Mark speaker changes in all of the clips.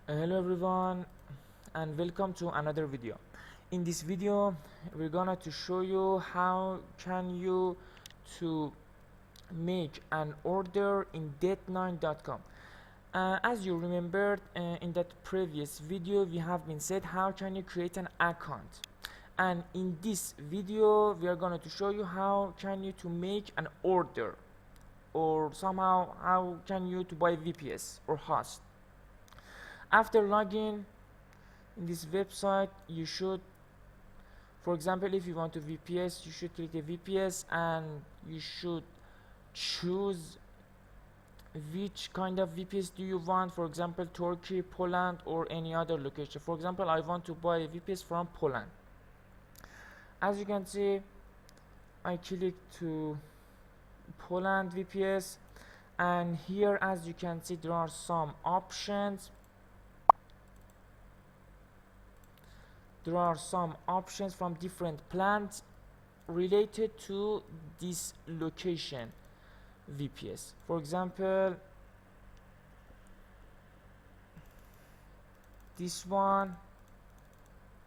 Speaker 1: Hello everyone and welcome to another video. In this video we're gonna to show you how can you to make an order in debt9.com. As you remembered, in that previous video we have been said how can you create an account, and in this video we are going to show you how can you to make an order, or somehow how can you to buy VPS or host. After login in this website, you should, for example, if you want to VPS, you should click a VPS and you should choose which kind of VPS do you want. For example, Turkey, Poland, or any other location. For example, I want to buy a VPS from Poland. As you can see, I click to Poland VPS, and here as you can see there are some options. There are some options from different plans related to this location VPS. For example, this one,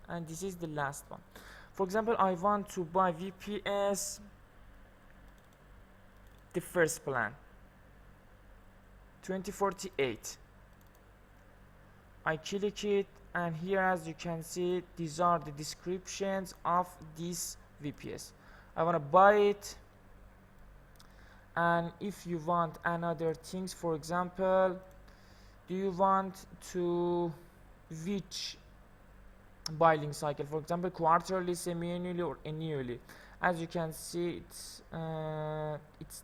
Speaker 1: and this is the last one. For example, I want to buy VPS, the first plan, 2048. I click it, and here as you can see these are the descriptions of this VPS. I want to buy it, and if you want another things, for example, do you want to which billing cycle, for example quarterly, semi-annually, or annually. As you can see it's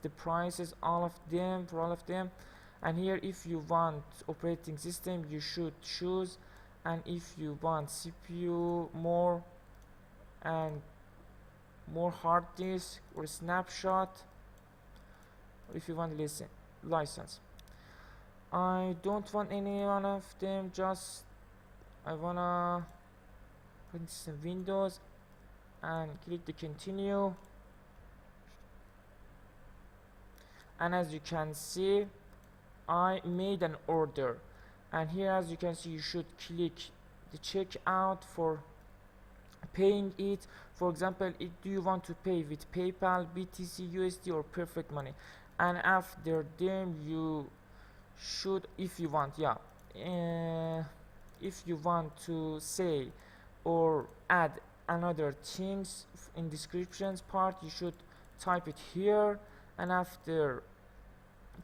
Speaker 1: the prices, all of them, for all of them. And here if you want operating system you should choose, and if you want CPU more and more hard disk or snapshot, or if you want license. I don't want any one of them, just I wanna put some Windows and click the continue. And as you can see I made an order, and here as you can see you should click the checkout for paying it. For example, do you want to pay with PayPal, BTC USD, or Perfect Money? And after them you should, if you want, if you want to say or add another things in descriptions part, you should type it here, and after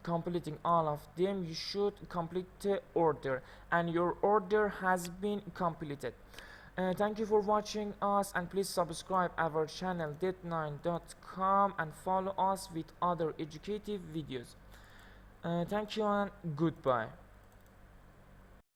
Speaker 1: completing all of them you should complete the order, and your order has been completed. Thank you for watching us, and please subscribe our channel debt9.com and follow us with other educative videos. Thank you and goodbye.